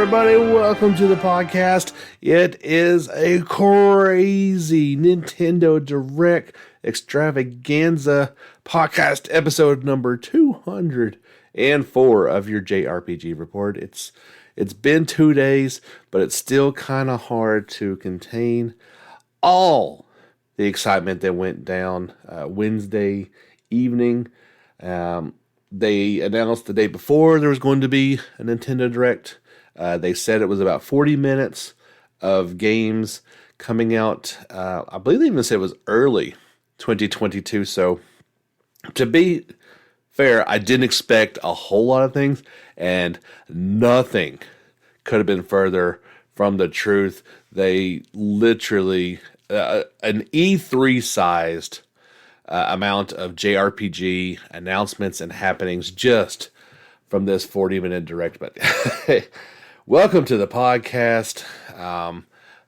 everybody? Welcome to the podcast. It is a crazy Nintendo Direct extravaganza podcast episode number 204 of your JRPG report. It's been 2 days, but it's still kind of hard to contain all the excitement that went down Wednesday evening. They announced the day before there was going to be a Nintendo Direct. They said it was about 40 minutes of games coming out. I believe they even said it was early 2022. So to be fair, I didn't expect a whole lot of things, and nothing could have been further from the truth. They literally, an E3 sized amount of JRPG announcements and happenings just from this 40-minute direct. But welcome to the podcast.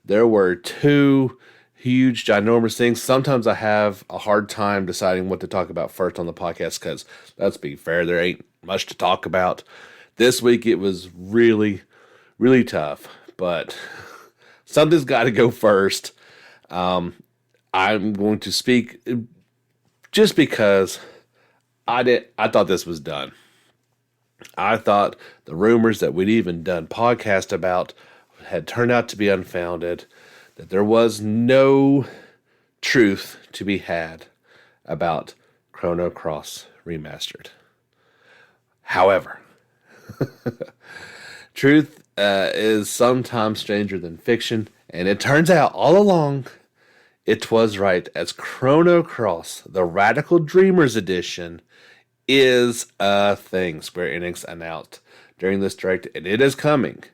There were two huge, ginormous things. Sometimes I have a hard time deciding what to talk about first on the podcast because, let's be fair, there ain't much to talk about. This week it was really, really tough, but something's got to go first. I'm going to speak just because I thought this was done. I thought the rumors that we'd even done podcast about had turned out to be unfounded, that there was no truth to be had about Chrono Cross Remastered. However, truth is sometimes stranger than fiction, and it turns out all along it was right, as Chrono Cross, the Radical Dreamers Edition, is a thing Square Enix announced during this direct, and it is coming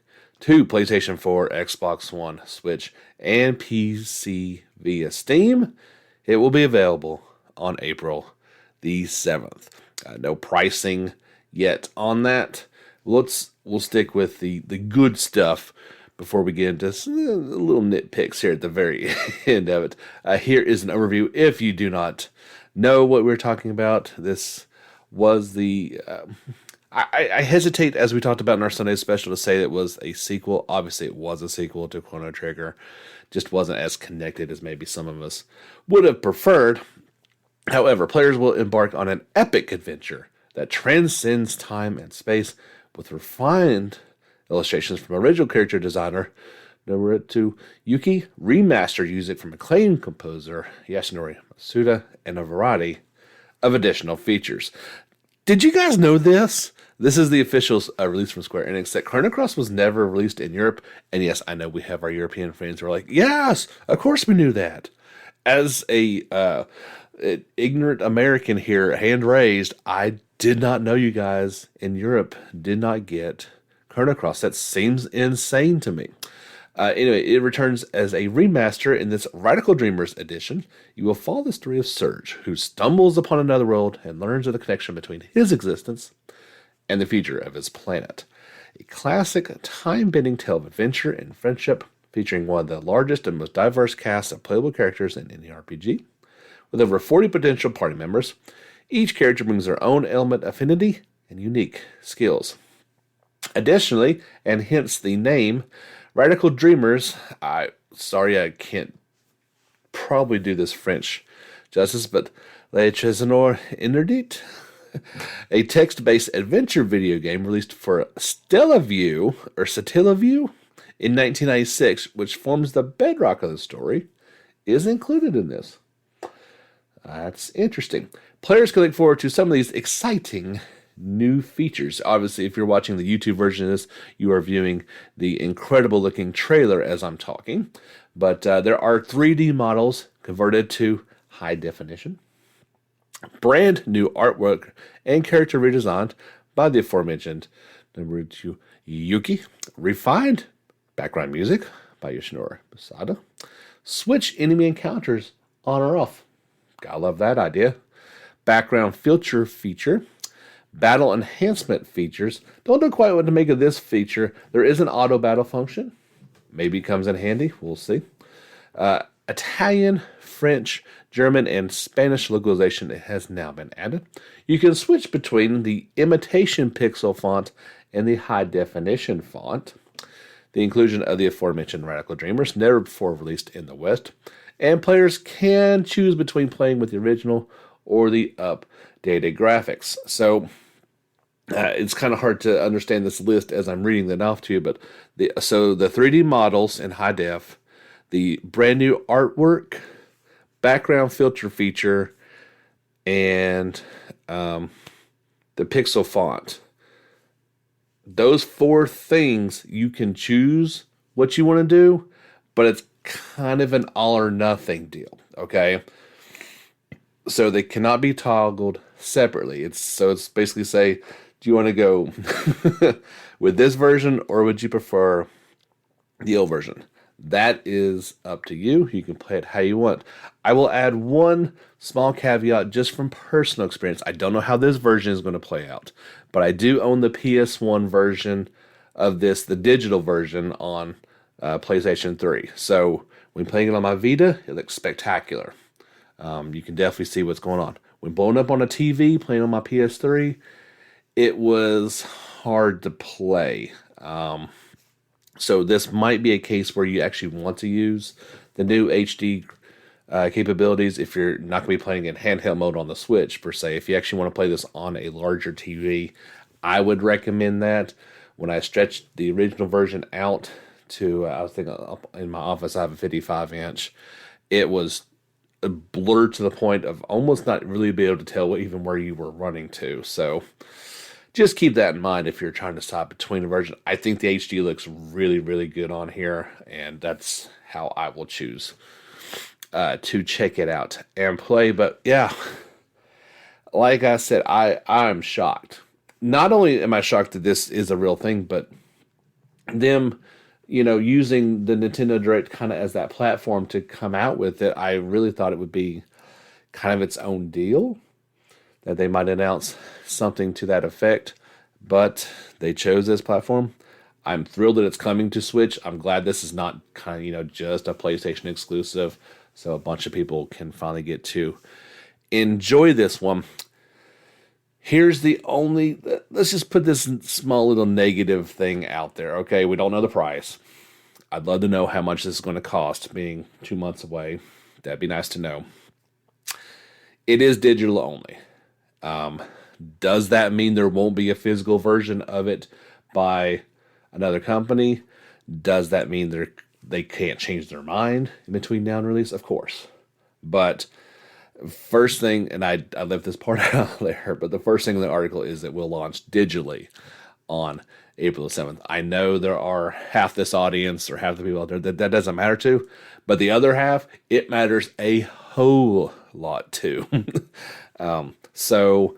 to PlayStation 4, Xbox One, Switch, and PC via Steam. It will be available on April the 7th. No pricing yet on that. We'll stick with the good stuff before we get into little nitpicks here at the very end of it. Here is an overview. If you do not know what we're talking about, this was the... I hesitate, as we talked about in our Sunday special, to say it was a sequel. Obviously, it was a sequel to Chrono Trigger. Just wasn't as connected as maybe some of us would have preferred. However, players will embark on an epic adventure that transcends time and space with refined illustrations from original character designer Nobuto Yuki, remastered music from acclaimed composer Yasunori Masuda, and a variety of additional features. Did you guys know this? This is the official release from Square Enix, that Chrono Cross was never released in Europe. And yes, I know we have our European friends who are like, yes, of course we knew that. As a ignorant American here, hand raised, I did not know you guys in Europe did not get Chrono Cross. That seems insane to me. Anyway, it returns as a remaster in this Radical Dreamers edition. You will follow the story of Surge, who stumbles upon another world and learns of the connection between his existence and the future of his planet. A classic time-bending tale of adventure and friendship, featuring one of the largest and most diverse casts of playable characters in any RPG. With over 40 potential party members, each character brings their own element of affinity and unique skills. Additionally, and hence the name, Radical Dreamers, I can't probably do this French justice, but Le Trésor Interdit, a text-based adventure video game released for Stellaview in 1996, which forms the bedrock of the story, is included in this. That's interesting. Players can look forward to some of these exciting new features. Obviously, if you're watching the YouTube version of this, you are viewing the incredible looking trailer as I'm talking. But there are 3D models converted to high definition, brand new artwork and character redesigned by the aforementioned Nobuto Yuki, refined background music by Yasunori Masuda, switch enemy encounters on or off. Gotta love that idea. Background filter feature, battle enhancement features. Don't know quite what to make of this feature. There is an auto battle function. Maybe it comes in handy. We'll see. Italian, French, German, and Spanish localization has now been added. You can switch between the imitation pixel font and the high definition font. the inclusion of the aforementioned Radical Dreamers, never before released in the West, and players can choose between playing with the original or the updated graphics. So it's kind of hard to understand this list as I'm reading that off to you, but the 3D models in high def, the brand new artwork, background filter feature, and the pixel font. Those 4 things, you can choose what you want to do, but it's kind of an all or nothing deal, okay? So they cannot be toggled separately. It's basically say, do you want to go with this version or would you prefer the old version? That is up to you. You can play it how you want. I will add one small caveat just from personal experience. I don't know how this version is going to play out, but I do own the PS1 version of this, the digital version on PlayStation 3. So when playing it on my Vita, it looks spectacular. You can definitely see what's going on. When blowing up on a TV, playing on my PS3, it was hard to play. So this might be a case where you actually want to use the new HD capabilities if you're not going to be playing in handheld mode on the Switch, per se. If you actually want to play this on a larger TV, I would recommend that. When I stretched the original version out to, I was thinking in my office, I have a 55-inch. It was blurred to the point of almost not really be able to tell even where you were running to. So just keep that in mind if you're trying to stop between a version. I think the HD looks really, really good on here, and that's how I will choose to check it out and play. But yeah, like I said, I'm shocked. Not only am I shocked that this is a real thing, but them, using the Nintendo Direct kind of as that platform to come out with it, I really thought it would be kind of its own deal, that they might announce something to that effect, but they chose this platform. I'm thrilled that it's coming to Switch. I'm glad this is not kind of, just a PlayStation exclusive, so a bunch of people can finally get to enjoy this one. Here's the only, let's just put this small little negative thing out there. Okay, we don't know the price. I'd love to know how much this is going to cost, being 2 months away. That'd be nice to know. It is digital only. Does that mean there won't be a physical version of it by another company? Does that mean they can't change their mind in between now and release? Of course. But first thing, and I left this part out there, but the first thing in the article is that we'll launch digitally on April the 7th. I know there are half this audience or half the people out there that doesn't matter to, but the other half, it matters a whole lot to. So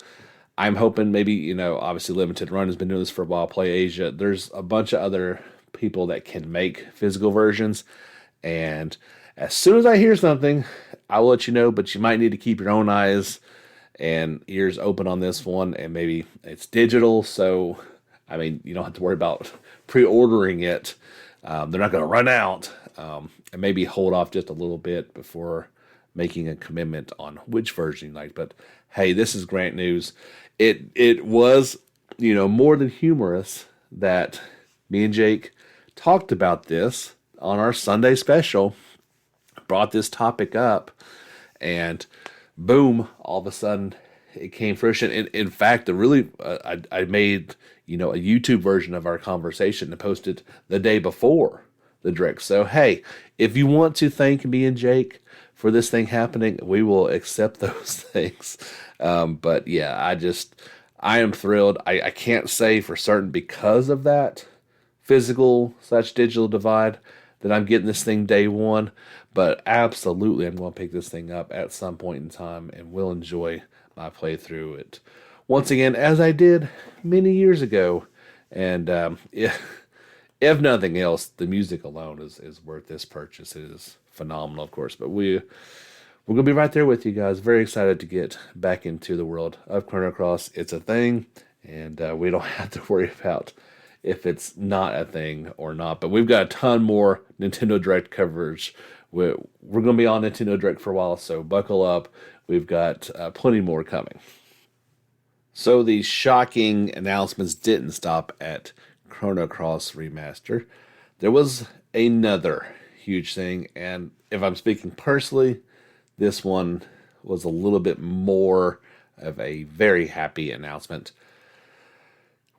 I'm hoping maybe, obviously Limited Run has been doing this for a while, Play Asia. There's a bunch of other people that can make physical versions. And as soon as I hear something, I will let you know, but you might need to keep your own eyes and ears open on this one. And maybe it's digital, so, you don't have to worry about pre-ordering it. They're not going to run out. And maybe hold off just a little bit before making a commitment on which version you like. But hey, this is great news. It was, more than humorous that me and Jake talked about this on our Sunday special, brought this topic up, and boom, all of a sudden it came fruition. In fact, I made, a YouTube version of our conversation and posted the day before the Direct. So hey, if you want to thank me and Jake for this thing happening, we will accept those things. But yeah, I am thrilled. I can't say for certain because of that physical/digital divide that I'm getting this thing day one, but absolutely I'm going to pick this thing up at some point in time and will enjoy my playthrough it once again, as I did many years ago. And if nothing else, the music alone is worth this purchase. It is phenomenal, of course, but we're going to be right there with you guys. Very excited to get back into the world of Chrono Cross. It's a thing, and we don't have to worry about if it's not a thing or not. But we've got a ton more Nintendo Direct coverage. We're going to be on Nintendo Direct for a while, so buckle up. We've got plenty more coming. So the shocking announcements didn't stop at Chrono Cross Remaster. There was another huge thing, and if I'm speaking personally, this one was a little bit more of a very happy announcement.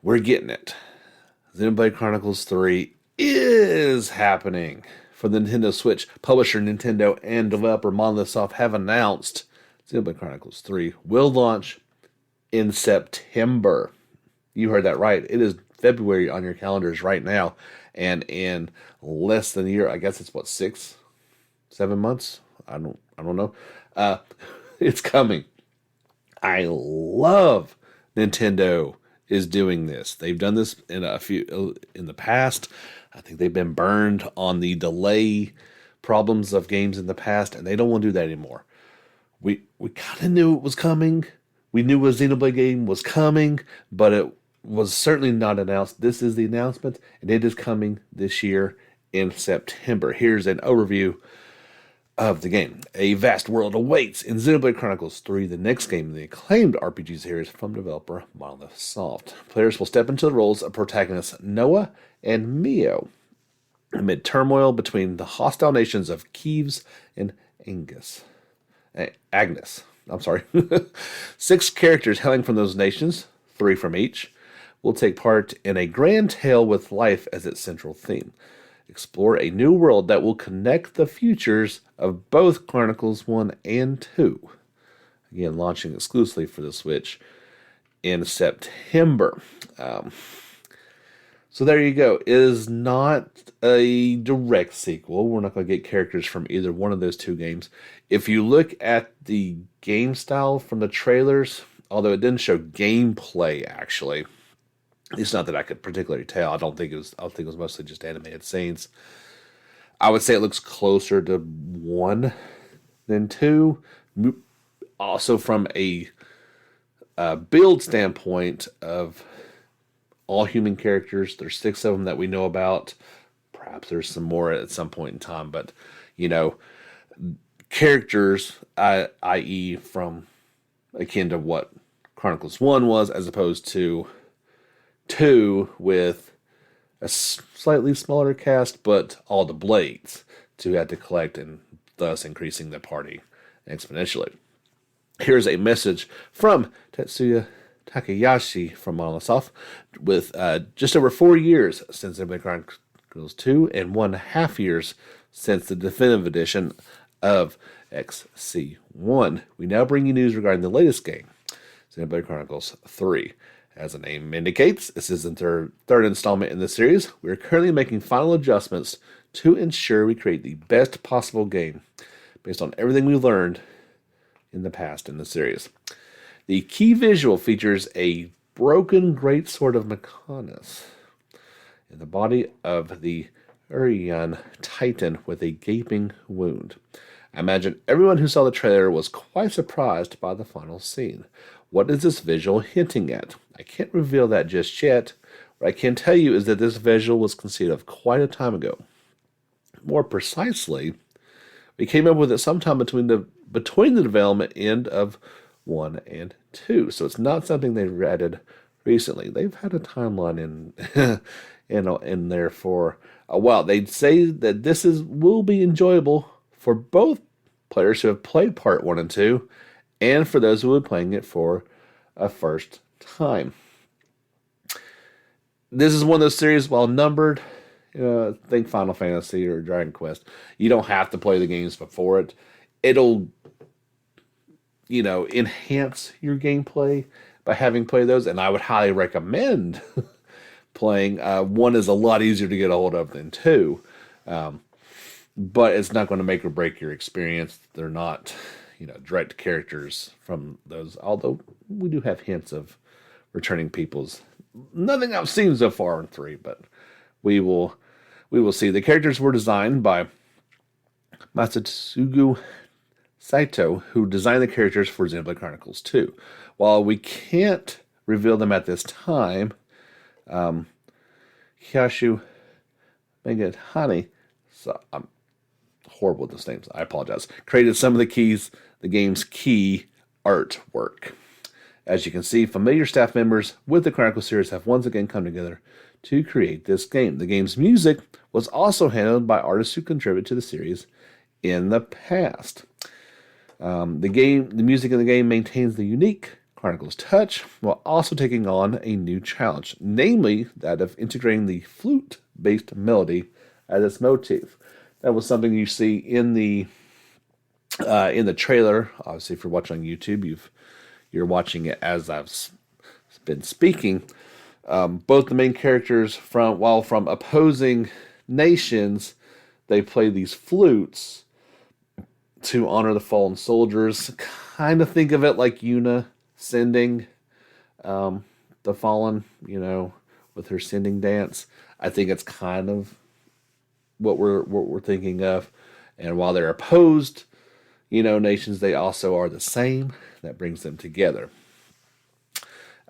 We're getting it. Xenoblade Chronicles 3 is happening for the Nintendo Switch. Publisher Nintendo and developer Monolith Soft have announced Xenoblade Chronicles 3 will launch in September. You heard that right. It is February on your calendars right now. And in less than a year, I guess it's what, 6, 7 months? I don't know. It's coming. I love Nintendo is doing this. They've done this in the past. I think they've been burned on the delay problems of games in the past, and they don't want to do that anymore. We kind of knew it was coming. We knew a Xenoblade game was coming, but it was certainly not announced. This is the announcement, and it is coming this year in September. Here's an overview of the game. A vast world awaits in Xenoblade Chronicles 3, the next game in the acclaimed RPG series from developer Monolith Soft. Players will step into the roles of protagonists Noah and Mio amid turmoil between the hostile nations of Kiev and Agnes. I'm sorry. 6 characters hailing from those nations, 3 from each, will take part in a grand tale with life as its central theme. Explore a new world that will connect the futures of both Chronicles 1 and 2. Again, launching exclusively for the Switch in September. So there you go. It is not a direct sequel. We're not going to get characters from either one of those two games. If you look at the game style from the trailers, although it didn't show gameplay actually, it's not that I could particularly tell. I think it was mostly just animated scenes. I would say it looks closer to 1 than 2. Also from a build standpoint of all human characters, there's 6 of them that we know about. Perhaps there's some more at some point in time, but characters, i.e. from akin to what Chronicles 1 was, as opposed to 2 with a slightly smaller cast, but all the blades to have to collect, and thus increasing the party exponentially. Here's a message from Tetsuya Takayashi from Monolith Soft. With just over 4 years since Xenoblade Chronicles 2 and 1.5 years since the definitive edition of XC1, we now bring you news regarding the latest game, Xenoblade Chronicles 3. As the name indicates, this is the third installment in the series. We are currently making final adjustments to ensure we create the best possible game based on everything we learned in the past in the series. The key visual features a broken greatsword of Mechonis in the body of the Urian Titan with a gaping wound. I imagine everyone who saw the trailer was quite surprised by the final scene. What is this visual hinting at? I can't reveal that just yet. What I can tell you is that this visual was conceived of quite a time ago. More precisely, we came up with it sometime between the development end of 1 and 2. So it's not something they've added recently. They've had a timeline in there for a while. They say that this will be enjoyable for both players who have played part 1 and 2, and for those who are playing it for a first time. This is one of those series, while numbered, think Final Fantasy or Dragon Quest. You don't have to play the games before it. It'll, enhance your gameplay by having played those, and I would highly recommend playing. 1 is a lot easier to get a hold of than 2, but it's not going to make or break your experience. They're not direct characters from those, although we do have hints of returning peoples. Nothing I've seen so far in 3, but we will see. The characters were designed by Masatsugu Saito, who designed the characters for Xenoblade Chronicles 2. While we can't reveal them at this time, Hyashu Megatani, so I'm horrible with those names, I apologize, created some of the game's key artwork. As you can see, familiar staff members with the Chronicles series have once again come together to create this game. The game's music was also handled by artists who contributed to the series in the past. The music in the game maintains the unique Chronicles touch while also taking on a new challenge, namely that of integrating the flute-based melody as its motif. That was something you see in the trailer. Obviously, if you're watching on YouTube, you're watching it as I've been speaking. Both the main characters from opposing nations, they play these flutes to honor the fallen soldiers. Kind of think of it like Yuna sending the fallen, with her sending dance. I think it's kind of what we're thinking of. And while they're opposed, nations, they also are the same. That brings them together.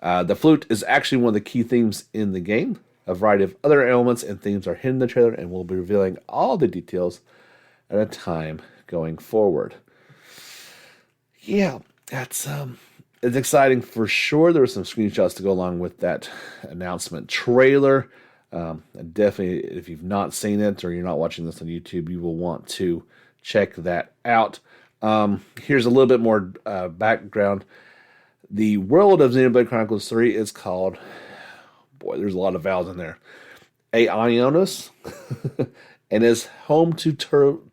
The flute is actually one of the key themes in the game. A variety of other elements and themes are hidden in the trailer, and we'll be revealing all the details at a time going forward. Yeah, it's exciting for sure. There were some screenshots to go along with that announcement trailer. Definitely, if you've not seen it or you're not watching this on YouTube, you will want to check that out. Here's a little bit more background. The world of Xenoblade Chronicles 3 is called, there's a lot of vowels in there, Aionos, and is home to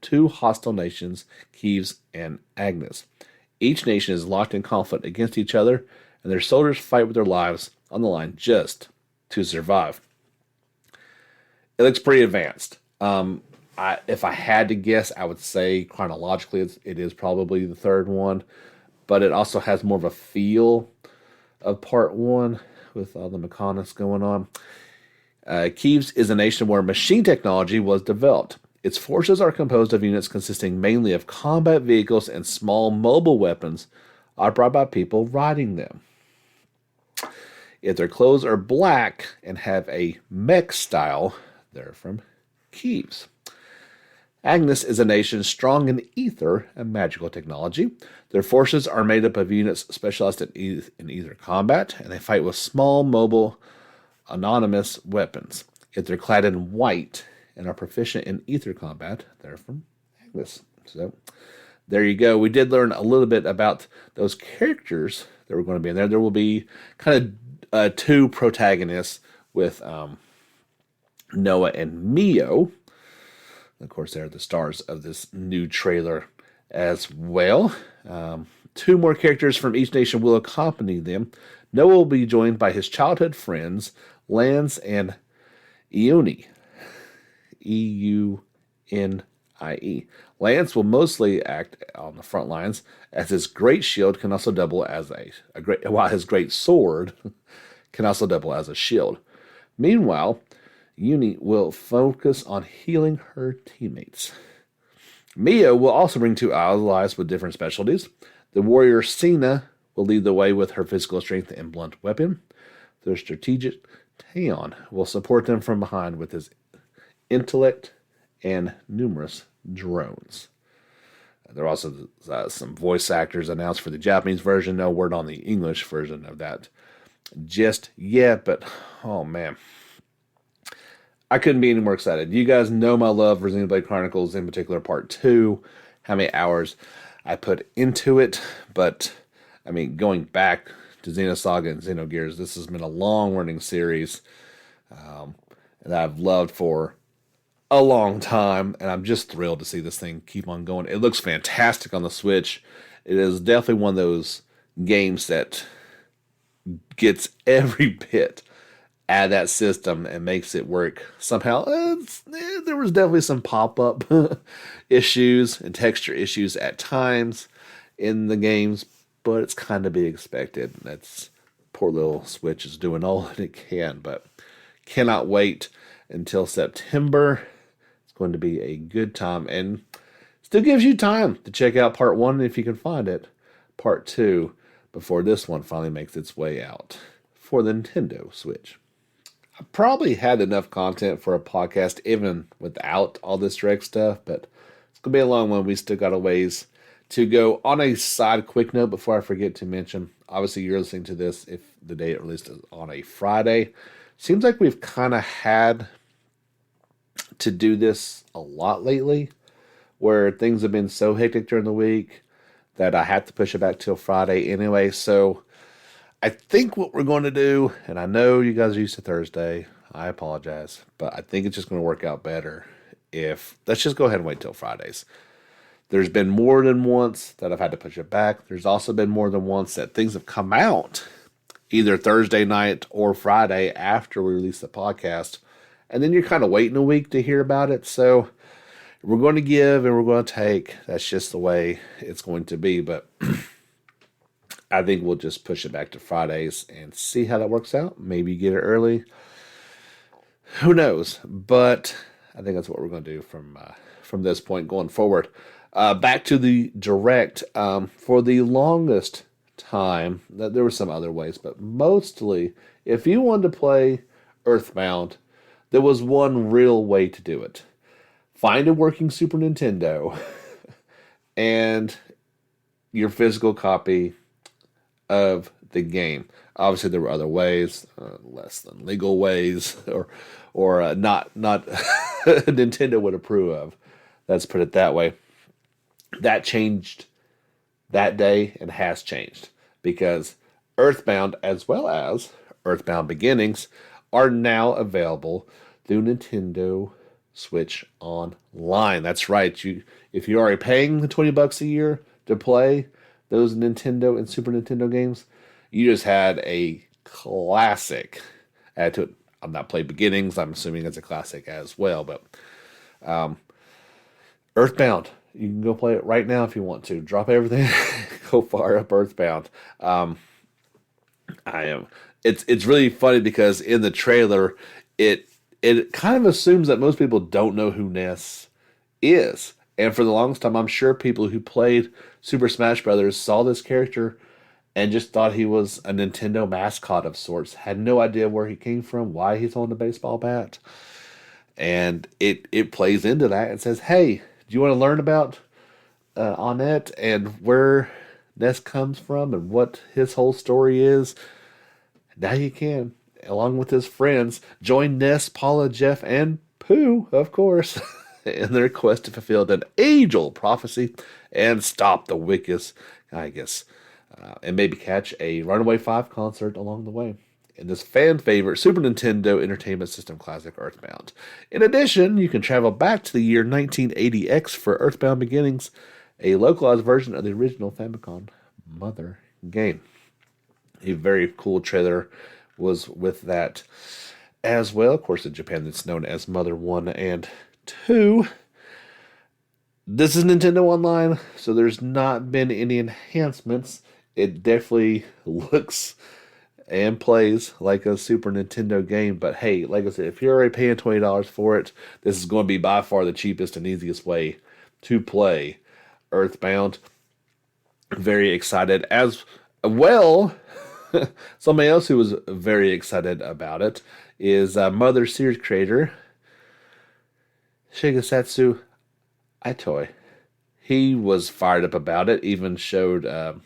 two hostile nations, Kiev and Agnes. Each nation is locked in conflict against each other, and their soldiers fight with their lives on the line just to survive. It looks pretty advanced. If I had to guess, I would say chronologically it is probably the third one, but it also has more of a feel of part one with all the mechanics going on. Kiev is a nation where machine technology was developed. Its forces are composed of units consisting mainly of combat vehicles and small mobile weapons operated by people riding them. If their clothes are black and have a mech style, they're from Kiev. Agnes is a nation strong in ether and magical technology. Their forces are made up of units specialized in ether combat, and they fight with small, mobile, anonymous weapons. If they're clad in white and are proficient in ether combat, they're from Agnes. So, there you go. We did learn a little bit about those characters that were going to be in there. There will be kind of two protagonists with Noah and Mio. Of course, they're the stars of this new trailer as well. Two more characters from each nation will accompany them. Noah will be joined by his childhood friends, Lance and Euni. E-U-N-I-E. Lance will mostly act on the front lines, as his great shield can also double as while his great sword can also double as a shield. Meanwhile, Uni will focus on healing her teammates. Mia will also bring two allies with different specialties. The warrior Sina will lead the way with her physical strength and blunt weapon. The strategic Taeon will support them from behind with his intellect and numerous drones. There are also some voice actors announced for the Japanese version. No word on the English version of that just yet, but oh man, I couldn't be any more excited. You guys know my love for Xenoblade Chronicles, in particular Part 2, how many hours I put into it. But, I mean, going back to Xenosaga and Xenogears, this has been a long-running series that I've loved for a long time. And I'm just thrilled to see this thing keep on going. It looks fantastic on the Switch. It is definitely one of those games that gets every bit out of that system and makes it work somehow. There was definitely some pop-up issues and texture issues at times in the games, but it's kind of be expected. That's poor little Switch is doing all that it can, but cannot wait until September. It's going to be a good time, and still gives you time to check out Part 1 if you can find it, Part 2, before this one finally makes its way out for the Nintendo Switch. I probably had enough content for a podcast even without all this direct stuff, but it's going to be a long one. We still got a ways to go. On a side quick note, before I forget to mention, obviously you're listening to this if the day it released is on a Friday, Seems like we've kind of had to do this a lot lately, where things have been so hectic during the week that I had to push it back till Friday anyway. So I think what we're going to do, and I know you guys are used to Thursday, I apologize, but I think it's just going to work out better if let's just go ahead and wait till Fridays. There's been more than once that I've had to push it back. There's also been more than once that things have come out either Thursday night or Friday after we release the podcast. And then you're kind of waiting a week to hear about it. So we're going to give and we're going to take. That's just the way it's going to be. But I think we'll just push it back to Fridays and see how that works out. Maybe get it early. Who knows? But I think that's what we're going to do from this point going forward. Back to the direct. For the longest time, there were some other ways, but mostly, if you wanted to play Earthbound, there was one real way to do it. Find a working Super Nintendo and your physical copy of the game. Obviously, there were other ways, less than legal ways, or not Nintendo would approve of. Let's put it that way. That changed that day and has changed because Earthbound as well as Earthbound Beginnings are now available through Nintendo Switch Online. That's right. If you're already paying the $20 a year to play those Nintendo and Super Nintendo games, you just had a classic add to it. I'm not playing Beginnings. I'm assuming it's a classic as well. But Earthbound, you can go play it right now if you want to. Drop everything, go fire up Earthbound. It's really funny because in the trailer, it kind of assumes that most people don't know who Ness is. And for the longest time, I'm sure people who played Super Smash Brothers saw this character and just thought he was a Nintendo mascot of sorts. Had no idea where he came from, why he's holding a baseball bat. And it plays into that and says, hey, do you want to learn about Annette and where Ness comes from and what his whole story is? Now you can, along with his friends, join Ness, Paula, Jeff, and Pooh, of course, in their quest to fulfill an age-old prophecy and stop the wickedness, I guess, and maybe catch a Runaway 5 concert along the way in this fan-favorite Super Nintendo Entertainment System classic Earthbound. In addition, you can travel back to the year 1980X for Earthbound Beginnings, a localized version of the original Famicom Mother game. A very cool trailer was with that as well. Of course, in Japan, it's known as Mother 1 and 2. This is Nintendo Online, so there's not been any enhancements. It definitely looks and plays like a Super Nintendo game, but hey, like I said, if you're already paying $20 for it, this is going to be by far the cheapest and easiest way to play Earthbound. Very excited as well. Somebody else who was very excited about it is Mother series creator Shigesatsu Itoi. He was fired up about it, even showed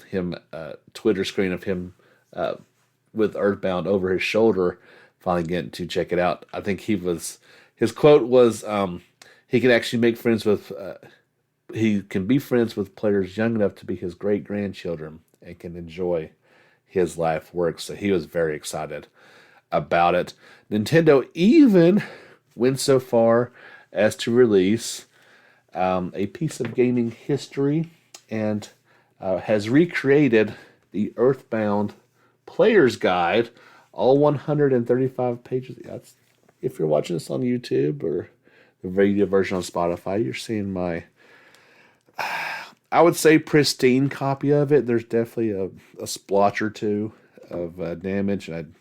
him a Twitter screen of him with Earthbound over his shoulder, finally getting to check it out. I think his quote was, he can actually make friends with, he can be friends with players young enough to be his great-grandchildren and can enjoy his life work. So he was very excited about it. Nintendo even went so far as to release a piece of gaming history and has recreated the Earthbound Player's Guide, all 135 pages. That's, if you're watching this on YouTube or the video version on Spotify, you're seeing my, I would say, pristine copy of it. There's definitely a splotch or two of damage, and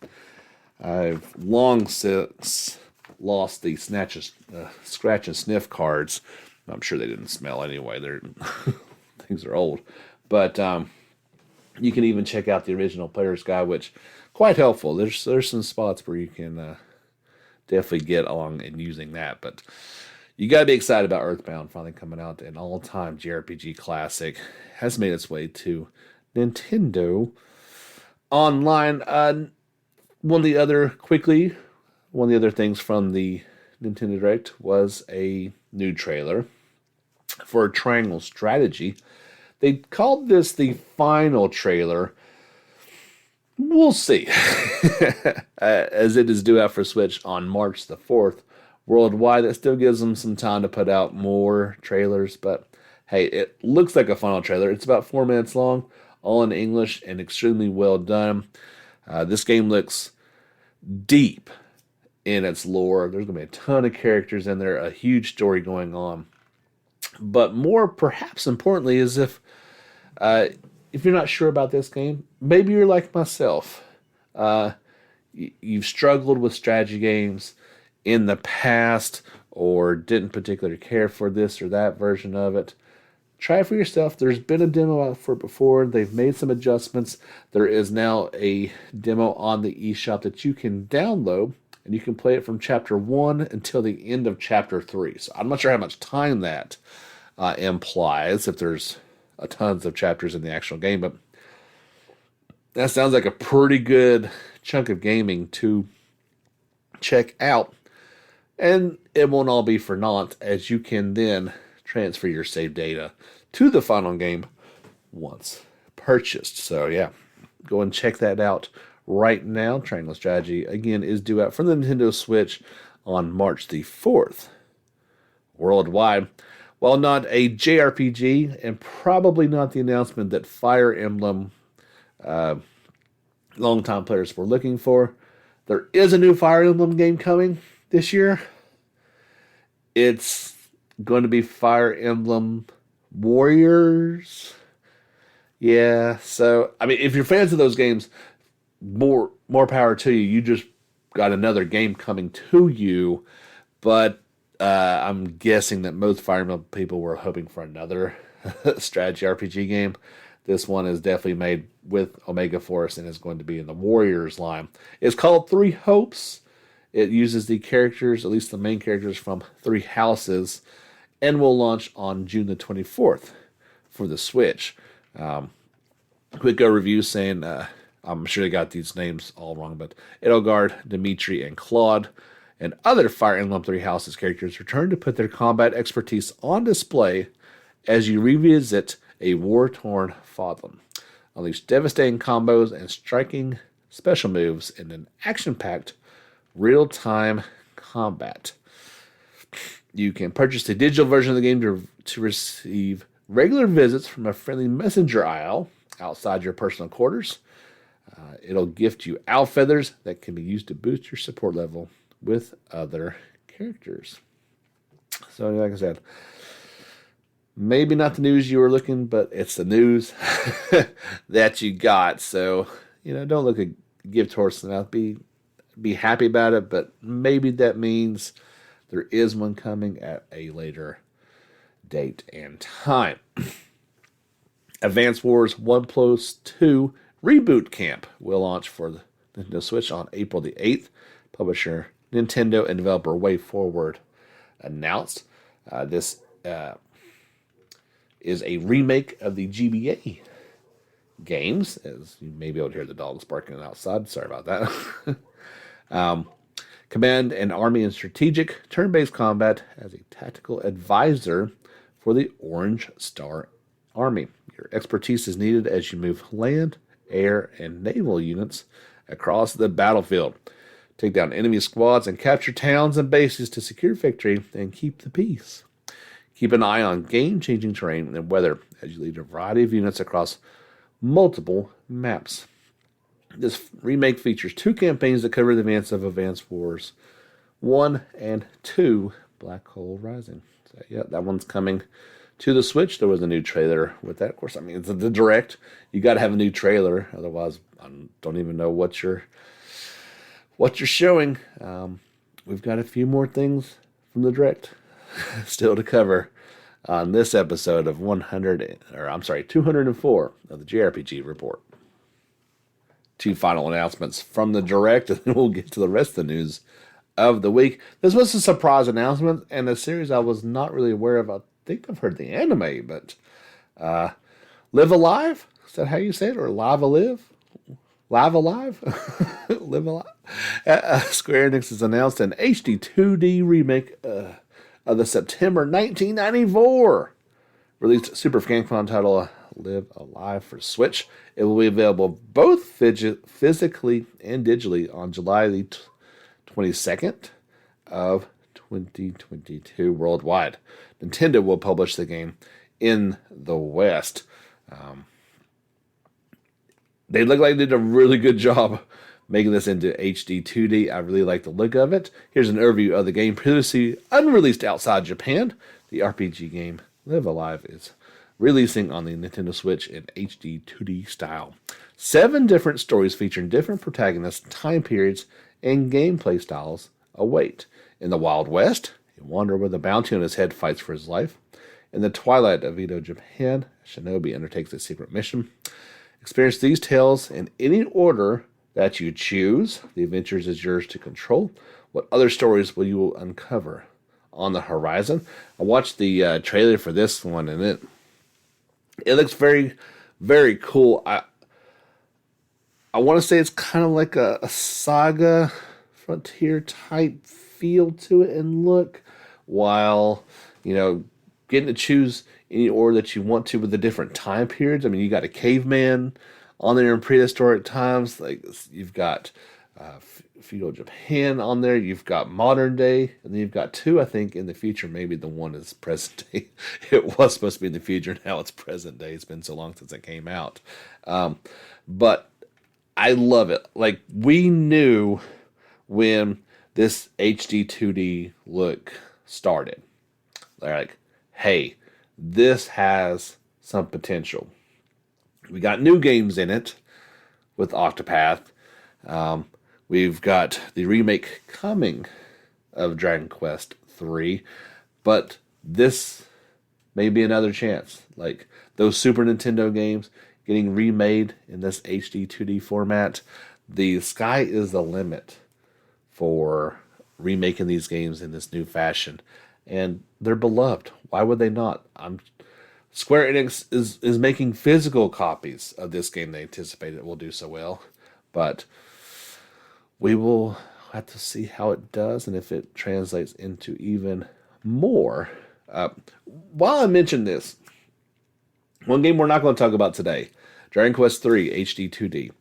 I've long since lost the scratch and sniff cards. I'm sure they didn't smell anyway. They're things are old, but you can even check out the original Player's Guide, which quite helpful. There's some spots where you can definitely get along and using that, but you gotta be excited about Earthbound finally coming out. An all-time JRPG classic has made its way to Nintendo Online. One of the other quickly One of the other things from the Nintendo Direct was a new trailer for Triangle Strategy. They called this the final trailer. We'll see. As it is due out for Switch on March the 4th. Worldwide, that still gives them some time to put out more trailers, but hey, it looks like a final trailer. It's about 4 minutes long, all in English, and extremely well done. This game looks deep in its lore. There's going to be a ton of characters in there, a huge story going on. But more perhaps importantly is if you're not sure about this game, maybe you're like myself. You've struggled with strategy games in the past or didn't particularly care for this or that version of it. Try it for yourself. There's been a demo out for it before. They've made some adjustments. There is now a demo on the eShop that you can download, and you can play it from Chapter 1 until the end of Chapter 3. So I'm not sure how much time that implies, if there's tons of chapters in the actual game, but that sounds like a pretty good chunk of gaming to check out. And it won't all be for naught, as you can then transfer your save data to the final game once purchased. So yeah, go and check that out right now. Triangle Strategy, again, is due out for the Nintendo Switch on March the 4th. Worldwide, while not a JRPG, and probably not the announcement that Fire Emblem longtime players were looking for, there is a new Fire Emblem game coming this year. It's going to be Fire Emblem Warriors. Yeah, so, I mean, if you're fans of those games, more power to you. You just got another game coming to you, but I'm guessing that most Fire Emblem people were hoping for another strategy RPG game. This one is definitely made with Omega Force and is going to be in the Warriors line. It's called Three Hopes. It uses the characters, at least the main characters, from Three Houses, and will launch on June the 24th for the Switch. Quick review saying, I'm sure they got these names all wrong, but Edelgard, Dimitri, and Claude, and other Fire Emblem Three Houses characters return to put their combat expertise on display as you revisit a war-torn Fodlan. Unleash devastating combos and striking special moves in an action-packed real-time combat. You can purchase the digital version of the game to receive regular visits from a friendly messenger isle outside your personal quarters. It'll gift you owl feathers that can be used to boost your support level with other characters. So, like I said, maybe not the news you were looking, but it's the news that you got. So, don't look a gift horse in the mouth. Be happy about it, but maybe that means there is one coming at a later date and time. Advance Wars 1+2 Reboot Camp will launch for the Nintendo Switch on April the 8th. Publisher Nintendo and developer WayForward announced. This is a remake of the GBA games, as you may be able to hear the dogs barking outside. Sorry about that. Command an army in strategic turn-based combat as a tactical advisor for the Orange Star Army. Your expertise is needed as you move land, air, and naval units across the battlefield. Take down enemy squads and capture towns and bases to secure victory and keep the peace. Keep an eye on game-changing terrain and weather as you lead a variety of units across multiple maps. This remake features 2 campaigns that cover the events of Advance Wars 1 and 2, Black Hole Rising. So, yeah, that one's coming to the Switch. There was a new trailer with that. Of course, I mean, it's the Direct. You got to have a new trailer. Otherwise, I don't even know what you're showing. We've got a few more things from the Direct still to cover on this episode of 204 of the JRPG Report. 2 final announcements from the Direct, and then we'll get to the rest of the news of the week. This was a surprise announcement, and a series I was not really aware of. I think I've heard the anime, but Live Alive? Is that how you say it? Or Live Alive? Live Alive? Live Alive? Square Enix has announced an HD 2D remake of the September 1994 released Super Famicom title Live Alive for Switch. It will be available both physically and digitally on July the 22nd of 2022 worldwide. Nintendo will publish the game in the West. They look like they did a really good job making this into HD 2D. I really like the look of it. Here's an overview of the game previously unreleased outside Japan. The RPG game Live Alive is releasing on the Nintendo Switch in HD 2D style. 7 different stories featuring different protagonists, time periods, and gameplay styles await. In the Wild West, a wanderer with a bounty on his head fights for his life. In the twilight of Edo, Japan, a shinobi undertakes a secret mission. Experience these tales in any order that you choose. The adventures is yours to control. What other stories will you uncover on the horizon? I watched the trailer for this one, and it looks very, very cool. I want to say it's kind of like a saga frontier type feel to it and look, while getting to choose any order that you want to with the different time periods. I mean, you got a caveman on there in prehistoric times. Like, you've got feudal Japan on there. You've got modern day, and then you've got 2, I think, in the future. Maybe the one is present day. It was supposed to be in the future. Now it's present day. It's been so long since it came out. But I love it. Like, we knew when this HD 2D look started. They're like, hey, this has some potential. We got new games in it with Octopath. We've got the remake coming of Dragon Quest 3, but this may be another chance. Like, those Super Nintendo games getting remade in this HD 2D format, the sky is the limit for remaking these games in this new fashion. And they're beloved. Why would they not? Square Enix is making physical copies of this game. They anticipate it will do so well. But we will have to see how it does and if it translates into even more. While I mention this, one game we're not going to talk about today, Dragon Quest 3 HD 2D.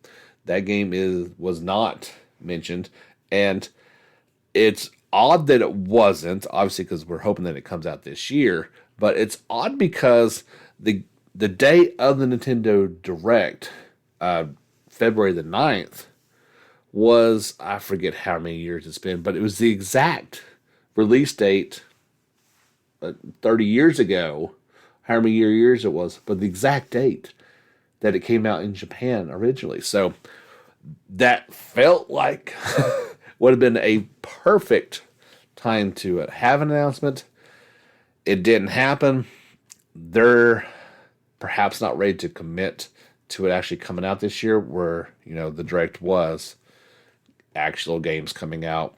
That game was not mentioned, and it's odd that it wasn't, obviously, because we're hoping that it comes out this year. But it's odd because the day of the Nintendo Direct, February the 9th, was, I forget how many years it's been, but it was the exact release date 30 years ago, how many years it was, but the exact date that it came out in Japan originally. So that felt like would have been a perfect time to have an announcement. It didn't happen. They're perhaps not ready to commit to it actually coming out this year, where, the Direct was actual games coming out.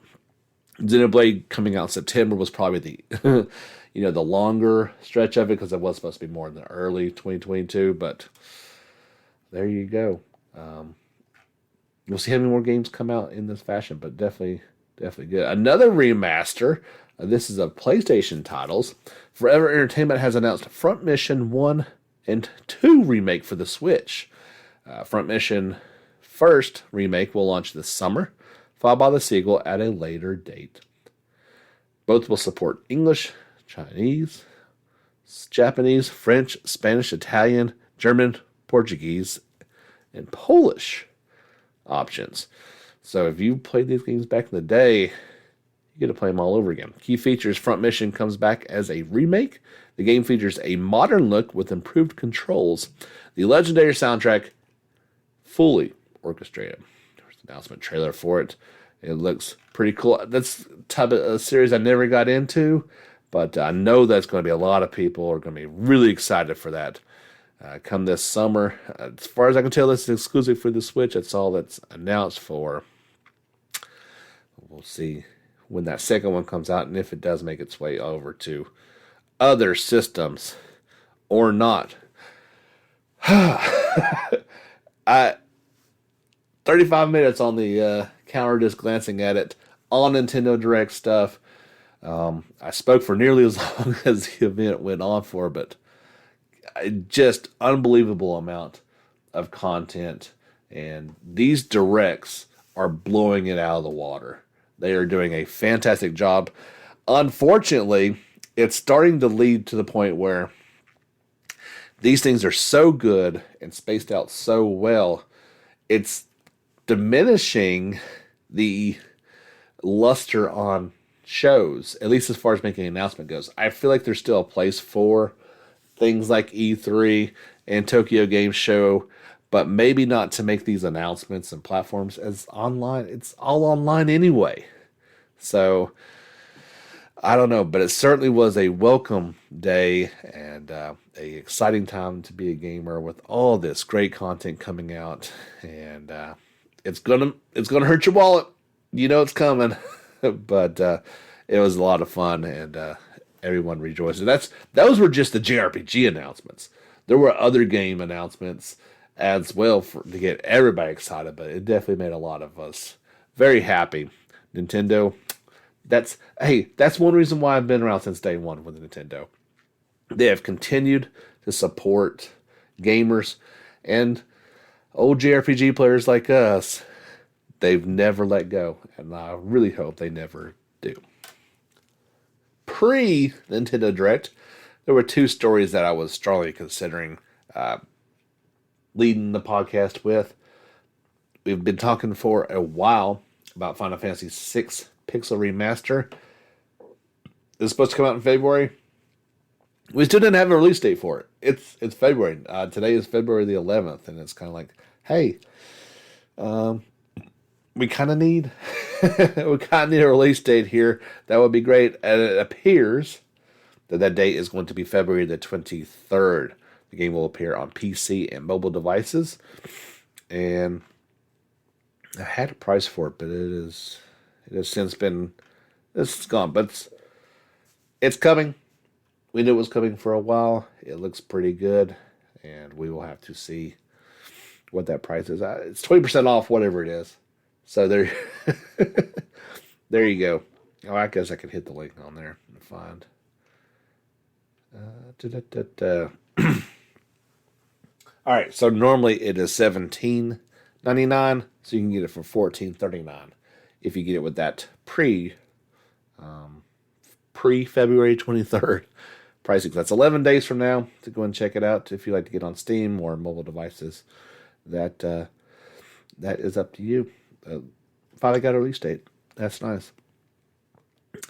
Xenoblade coming out in September was probably the the longer stretch of it, because it was supposed to be more in the early 2022, but there you go. We'll see how many more games come out in this fashion, but definitely good. Another remaster. This is of PlayStation titles. Forever Entertainment has announced Front Mission 1 and 2 remake for the Switch. Front Mission first remake will launch this summer, followed by the sequel at a later date. Both will support English, Chinese, Japanese, French, Spanish, Italian, German, Portuguese, and Polish options. So if you played these games back in the day, you get to play them all over again. Key features: Front Mission comes back as a remake. The game features a modern look with improved controls. The legendary soundtrack, fully orchestrated. There's an announcement trailer for it. It looks pretty cool. That's the type of a series I never got into, but I know that's going to be a lot of people are going to be really excited for that come this summer. As far as I can tell, this is exclusive for the Switch. That's all that's announced for. We'll see when that second one comes out, and if it does make its way over to other systems or not. 35 minutes on the counter just glancing at it. All Nintendo Direct stuff. I spoke for nearly as long as the event went on for, but just unbelievable amount of content. And these directs are blowing it out of the water. They are doing a fantastic job. Unfortunately, it's starting to lead to the point where these things are so good and spaced out so well, it's diminishing the luster on shows, at least as far as making an announcement goes. I feel like there's still a place for things like E3 and Tokyo Game Show, but maybe not to make these announcements and platforms as online. It's all online anyway. So, I don't know, but it certainly was a welcome day and a exciting time to be a gamer with all this great content coming out, and it's gonna hurt your wallet. You know it's coming, but it was a lot of fun, and everyone rejoiced. And those were just the JRPG announcements. There were other game announcements as well to get everybody excited, but it definitely made a lot of us very happy. Nintendo. That's one reason why I've been around since day one with Nintendo. They have continued to support gamers and old JRPG players like us. They've never let go, and I really hope they never do. Pre-Nintendo Direct, there were two stories that I was strongly considering leading the podcast with. We've been talking for a while about Final Fantasy VI Pixel Remaster. It's supposed to come out in February. We still didn't have a release date for it. It's February. Today is February the 11th, and it's kind of like, hey, we kind of need a release date here. That would be great. And it appears that date is going to be February the 23rd. The game will appear on PC and mobile devices, and I had a price for it, but it has since been, it's gone, but it's coming. We knew it was coming for a while. It looks pretty good, and we will have to see what that price is. It's 20% off, whatever it is. So there, there you go. Oh, I guess I could hit the link on there and find. All right, so normally it is $17.99, so you can get it for $14.39 if you get it with that pre-February 23rd pricing. That's 11 days from now to go and check it out if you like to get on Steam or mobile devices. That is up to you. Finally got a release date. That's nice.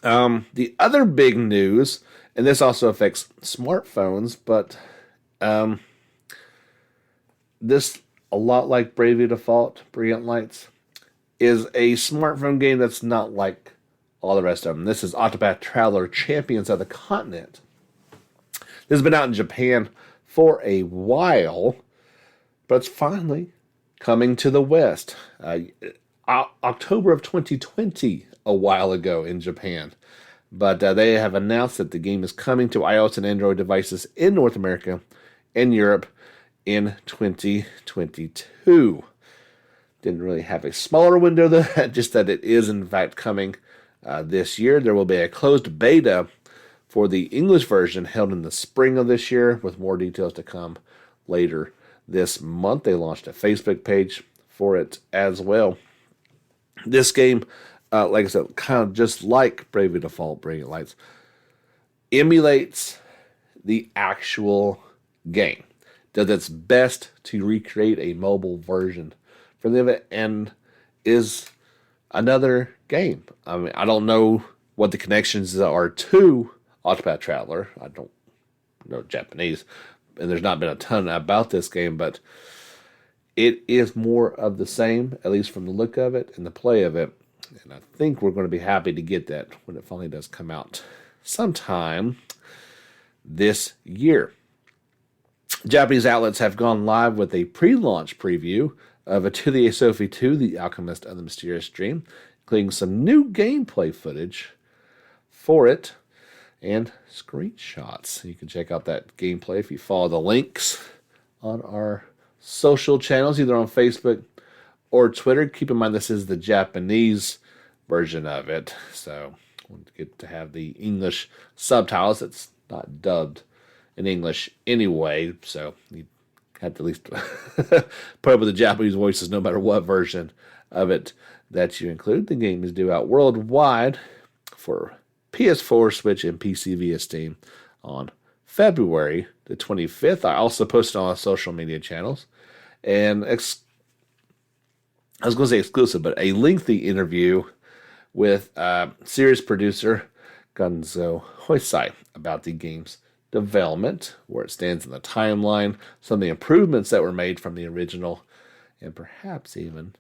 The other big news, and this also affects smartphones, but this, a lot like Bravely Default, Brilliant Lights, is a smartphone game that's not like all the rest of them. This is Octopath Traveler Champions of the Continent. This has been out in Japan for a while, but it's finally coming to the West. October of 2020, a while ago in Japan. But they have announced that the game is coming to iOS and Android devices in North America and Europe in 2022. Didn't really have a smaller window than that, just that it is in fact coming this year. There will be a closed beta for the English version held in the spring of this year, with more details to come later this month. They launched a Facebook page for it as well. This game, like I said, kind of just like Bravely Default, Brilliant Lights, emulates the actual game. Does its best to recreate a mobile version for them, and is another game. I mean, I don't know what the connections are to Octopath Traveler. I don't know Japanese, and there's not been a ton about this game, but it is more of the same, at least from the look of it and the play of it. And I think we're going to be happy to get that when it finally does come out sometime this year. Japanese outlets have gone live with a pre-launch preview of Atelier Sophie 2, The Alchemist of the Mysterious Dream, including some new gameplay footage for it and screenshots. You can check out that gameplay if you follow the links on our social channels, either on Facebook or Twitter. Keep in mind this is the Japanese version of it, so we'll get to have the English subtitles. It's not dubbed in English anyway, so you have to at least put up with the Japanese voices no matter what version of it that you include. The game is due out worldwide for PS4, Switch, and PC via Steam on February the 25th. I also posted on social media channels, and I was going to say exclusive, but a lengthy interview with series producer Gunzo Hoisai about the game's development, where it stands in the timeline, some of the improvements that were made from the original, and perhaps even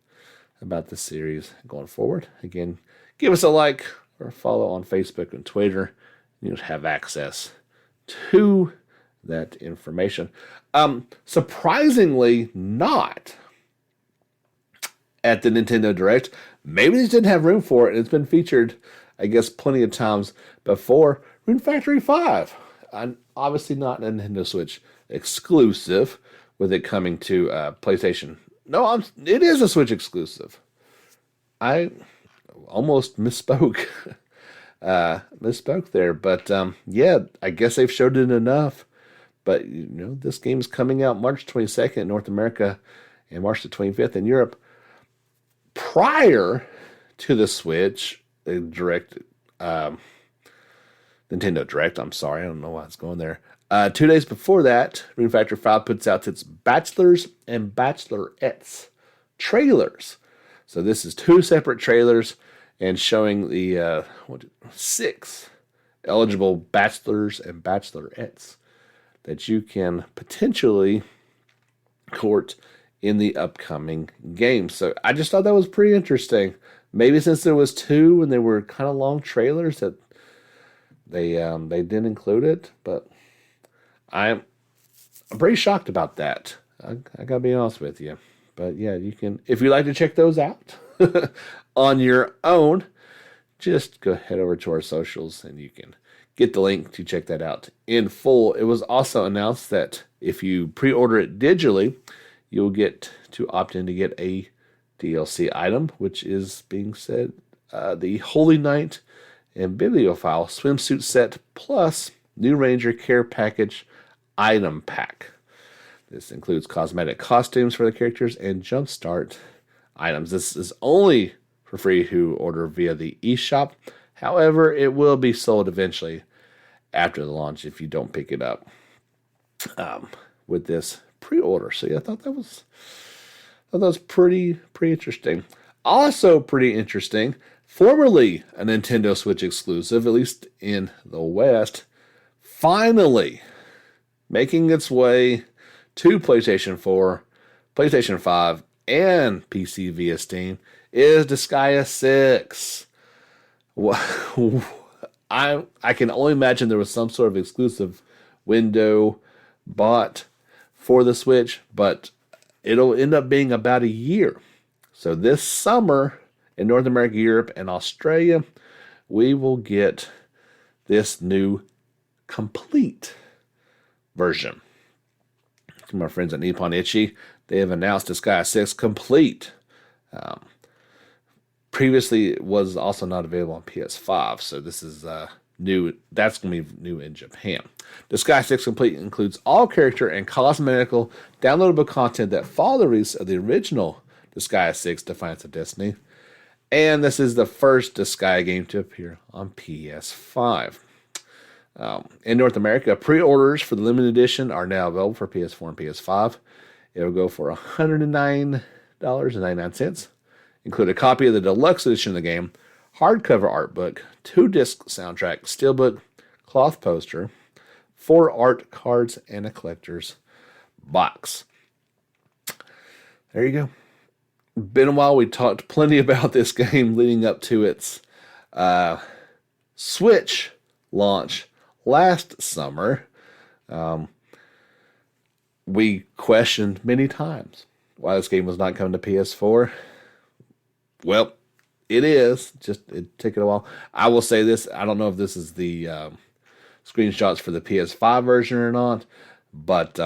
about the series going forward. Again, give us a like or follow on Facebook and Twitter. You'll have access to that information. Surprisingly not at the Nintendo Direct. Maybe they just didn't have room for it. It's been featured, I guess, plenty of times before. Rune Factory 5. Obviously not a Nintendo Switch exclusive, with it coming to PlayStation. No, it is a Switch exclusive. I almost misspoke. Misspoke there. But yeah, I guess they've showed it enough. But, this game is coming out March 22nd in North America and March the 25th in Europe. Prior to the Switch, the Nintendo Direct, I'm sorry, I don't know why it's going there. 2 days before that, Rune Factory 5 puts out its Bachelors and Bachelorettes trailers. So this is 2 separate trailers and showing the 6 eligible Bachelors and Bachelorettes that you can potentially court in the upcoming game. So I just thought that was pretty interesting. Maybe since there was 2 and they were kind of long trailers that they didn't include it, but I'm pretty shocked about that. I gotta be honest with you. But yeah, you can, if you'd like to check those out on your own, just go head over to our socials and you can get the link to check that out in full. It was also announced that if you pre-order it digitally, you'll get to opt in to get a DLC item, which is being said the Holy Knight and Bibliophile swimsuit set plus New Ranger Care Package item pack. This includes cosmetic costumes for the characters and jumpstart items. This is only for free who order via the eShop. However, it will be sold eventually after the launch if you don't pick it up with this pre-order. So yeah, I thought that was pretty interesting. Also pretty interesting, formerly a Nintendo Switch exclusive, at least in the West, finally making its way to PlayStation 4, PlayStation 5, and PC via Steam is Disgaea 6. I can only imagine there was some sort of exclusive window bought for the Switch, but it'll end up being about a year. So this summer in North America, Europe, and Australia, we will get this new complete version. To my friends at Nippon Ichi, they have announced Disgaea 6 complete. Previously, it was also not available on PS5, so this is new. That's going to be new in Japan. Disgaea 6 Complete includes all character and cosmetical downloadable content that follow the release of the original Disgaea 6 Defiance of Destiny. And this is the first Disgaea game to appear on PS5. In North America, pre-orders for the limited edition are now available for PS4 and PS5. It will go for $109.99. Include a copy of the deluxe edition of the game, hardcover art book, 2-disc soundtrack, steelbook, cloth poster, 4 art cards, and a collector's box. There you go. Been a while. We talked plenty about this game leading up to its Switch launch last summer. We questioned many times why this game was not coming to PS4. Well, it is. It took it a while. I will say this. I don't know if this is the screenshots for the PS5 version or not, but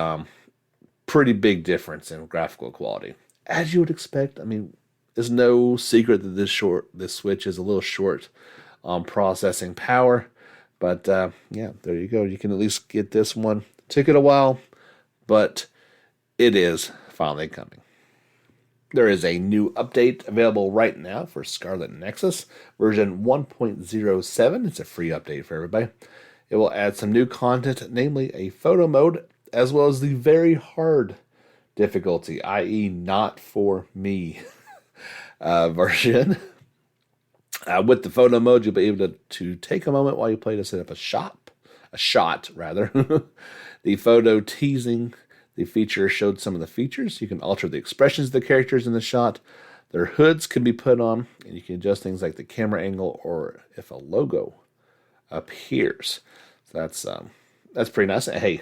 pretty big difference in graphical quality. as you would expect. I mean, it's no secret that this Switch is a little short on processing power. But yeah, there you go. You can at least get this one. Took it a while, but it is finally coming. There is a new update available right now for Scarlet Nexus, version 1.07. It's a free update for everybody. It will add some new content, namely a photo mode, as well as the very hard difficulty, i.e. not for me version. With the photo mode, you'll be able to take a moment while you play to set up a shot rather. The photo teasing the feature showed some of the features. You can alter the expressions of the characters in the shot. Their hoods can be put on, and you can adjust things like the camera angle or if a logo appears. So that's pretty nice. Hey,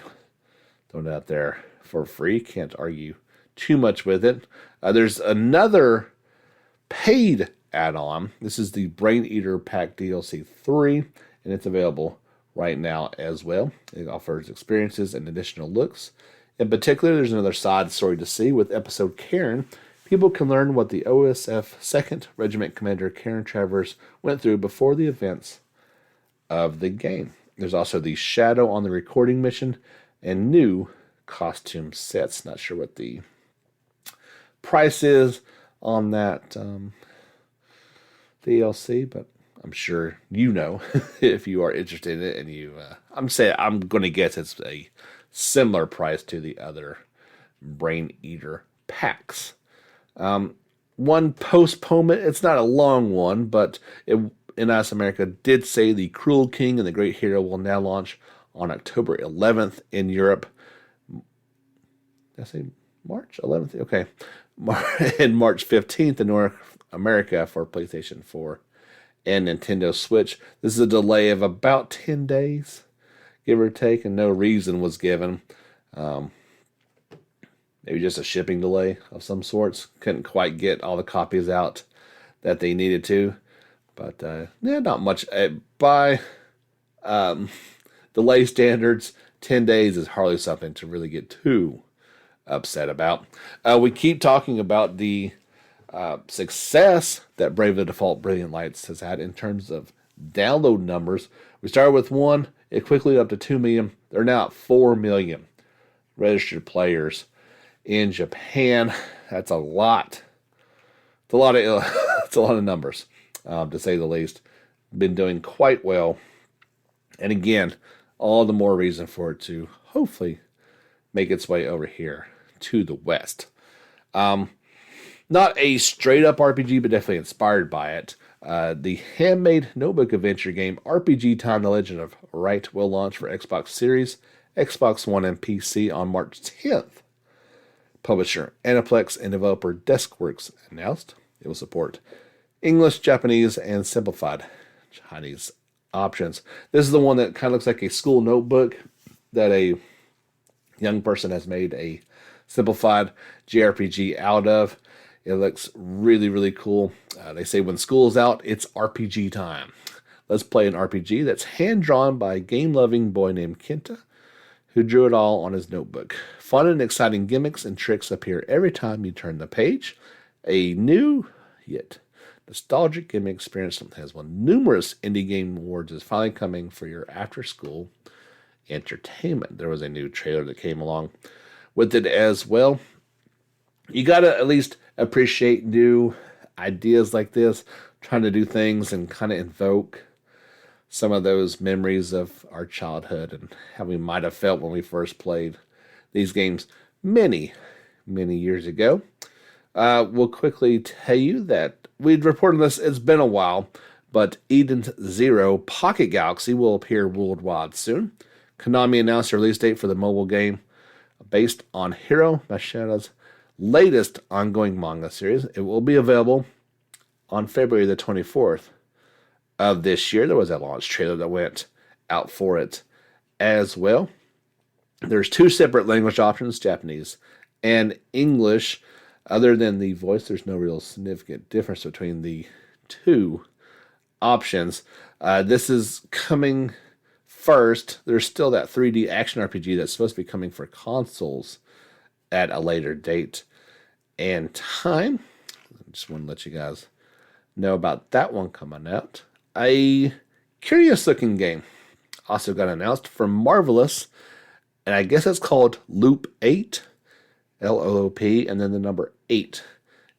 throwing it out there for free. Can't argue too much with it. There's another paid add-on. This is the Brain Eater Pack DLC 3, and it's available right now as well. It offers experiences and additional looks. In particular, there's another side story to see. With episode Karen, people can learn what the OSF 2nd Regiment Commander Karen Travers went through before the events of the game. There's also the Shadow on the Recording mission and new costume sets. Not sure what the price is on that DLC, but I'm sure you know if you are interested in it. And I'm going to guess it's a similar price to the other Brain Eater packs. One postponement, it's not a long one, but in US America did say the Cruel King and the Great Hero will now launch on October 11th in Europe. Did I say March 11th? Okay. And March 15th in North America for PlayStation 4 and Nintendo Switch. This is a delay of about 10 days, give or take, and no reason was given. Maybe just a shipping delay of some sorts. Couldn't quite get all the copies out that they needed to. But, yeah, not much. By delay standards, 10 days is hardly something to really get too upset about. We keep talking about the success that Brave the Default Brilliant Lights has had in terms of download numbers. We started with 1, it quickly went up to 2 million. They're now at 4 million registered players in Japan. That's a lot. It's a lot of it's a lot of numbers, to say the least. Been doing quite well, and again, all the more reason for it to hopefully make its way over here to the West. Not a straight-up RPG, but definitely inspired by it. The handmade notebook adventure game RPG Time: The Legend of Wright will launch for Xbox Series, Xbox One, and PC on March 10th. Publisher Aniplex and developer Deskworks announced it will support English, Japanese, and simplified Chinese options. This is the one that kind of looks like a school notebook that a young person has made a simplified JRPG out of. It looks really, really cool. They say when school is out, it's RPG time. Let's play an RPG that's hand-drawn by a game-loving boy named Kenta, who drew it all on his notebook. Fun and exciting gimmicks and tricks appear every time you turn the page. A new, yet nostalgic gaming experience that has won numerous indie game awards is finally coming for your after-school entertainment. There was a new trailer that came along with it as well. You got to at least appreciate new ideas like this, trying to do things and kind of invoke some of those memories of our childhood and how we might have felt when we first played these games many, many years ago. We'll quickly tell you that we'd reported this, it's been a while, but Eden Zero Pocket Galaxy will appear worldwide soon. Konami announced a release date for the mobile game based on Hiro Mashita's latest ongoing manga series. It will be available on February the 24th of this year. There was a launch trailer that went out for it as well. There's 2 separate language options, Japanese and English. Other than the voice, there's no real significant difference between the 2 options. This is coming first. There's still that 3D action RPG that's supposed to be coming for consoles at a later date and Time. I just want to let you guys know about that one coming out. A curious looking game also got announced from Marvelous, and I guess it's called Loop 8, Loop, and then the number 8.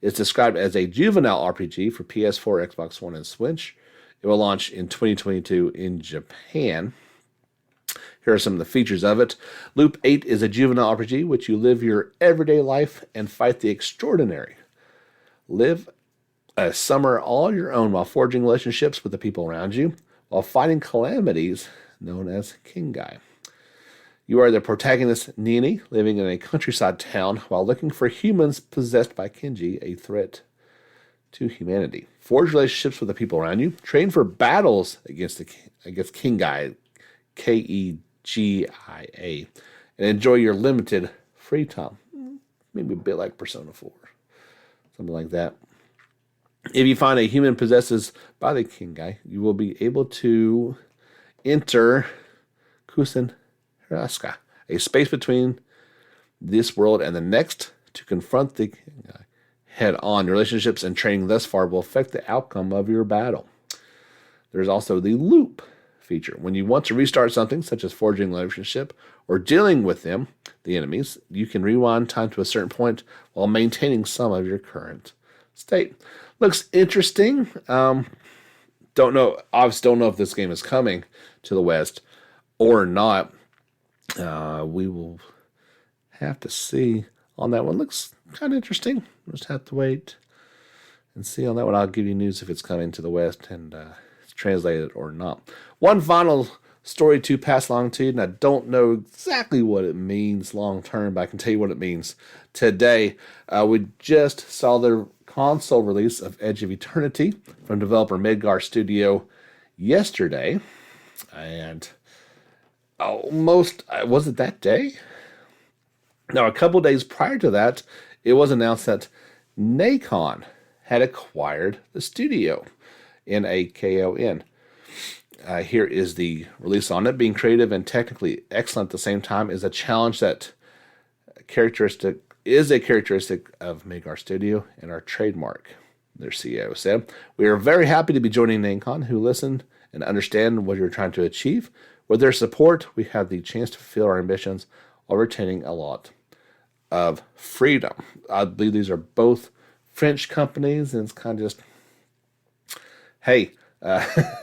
It's described as a juvenile RPG for PS4, Xbox One, and Switch. It will launch in 2022 in Japan. Here are some of the features of it. Loop 8 is a juvenile RPG which you live your everyday life and fight the extraordinary. Live a summer all your own while forging relationships with the people around you, while fighting calamities known as Kingai. You are the protagonist Nini, living in a countryside town while looking for humans possessed by Kenji, a threat to humanity. Forge relationships with the people around you. Train for battles against Kingai, Kegia, and enjoy your limited free time. Maybe a bit like Persona 4, something like that. If you find a human possessed by the Kingai, you will be able to enter Kusen Hiraska, a space between this world and the next, to confront the Kingai head on. Your relationships and training thus far will affect the outcome of your battle. There's also the loop feature. When you want to restart something, such as forging a relationship or dealing with them, the enemies, you can rewind time to a certain point while maintaining some of your current state. Looks interesting. Obviously don't know if this game is coming to the West or not. We will have to see on that one. Looks kind of interesting. We'll just have to wait and see on that one. I'll give you news if it's coming to the West and it's translated or not. One final story to pass along to you, and I don't know exactly what it means long term, but I can tell you what it means today. We just saw the console release of Edge of Eternity from developer Midgar Studio yesterday, and was it that day? Now, a couple days prior to that, it was announced that Nacon had acquired the studio, Nakon. Here is the release on it. Being creative and technically excellent at the same time is a challenge that a characteristic of Midgar Studio and our trademark, their CEO said. We are very happy to be joining Nacon, who listen and understand what you're trying to achieve. With their support, we have the chance to fulfill our ambitions while retaining a lot of freedom. I believe these are both French companies, and it's kind of just, hey, get a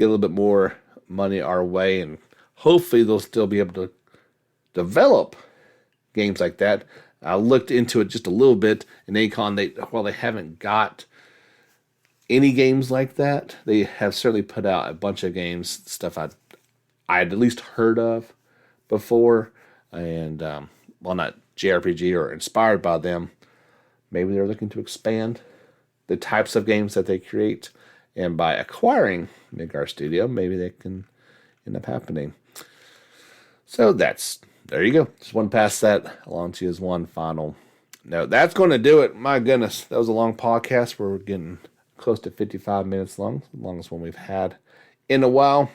little bit more money our way, and hopefully they'll still be able to develop games like that. I looked into it just a little bit, and Nacon, while they haven't got any games like that, they have certainly put out a bunch of games, stuff I had at least heard of before, and not JRPG or inspired by them. Maybe they're looking to expand the types of games that they create, and by acquiring Midgar Studio, maybe they can end up happening. So there you go. Just want to pass that along to you as one final note. That's going to do it. My goodness, that was a long podcast. We're getting close to 55 minutes long, the longest one we've had in a while.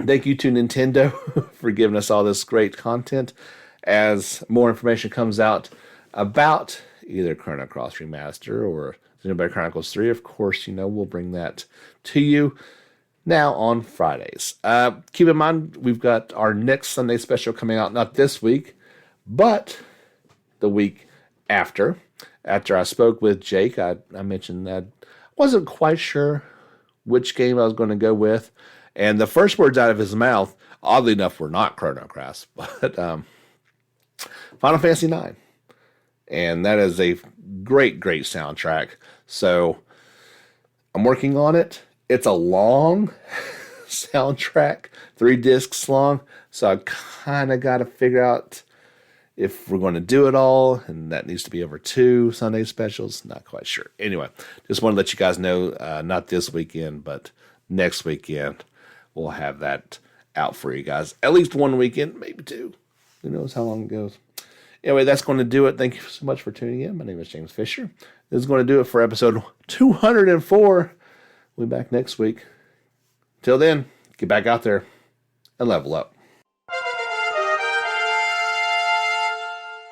Thank you to Nintendo for giving us all this great content. As more information comes out about either Chrono Cross Remaster or Xenoblade Chronicles 3, of course, we'll bring that to you now on Fridays. Keep in mind, we've got our next Sunday special coming out, not this week, but the week after. After I spoke with Jake, I mentioned that I wasn't quite sure which game I was going to go with. And the first words out of his mouth, oddly enough, were not Chrono Cross, but Final Fantasy IX. And that is a great, great soundtrack. So I'm working on it. It's a long soundtrack, 3 discs long. So I kind of got to figure out if we're going to do it all. And that needs to be over 2 Sunday specials. Not quite sure. Anyway, just want to let you guys know, not this weekend, but next weekend, we'll have that out for you guys. At least 1 weekend, maybe 2. Who knows how long it goes. Anyway, that's going to do it. Thank you so much for tuning in. My name is James Fisher. This is going to do it for episode 204. We'll be back next week. Till then, get back out there and level up.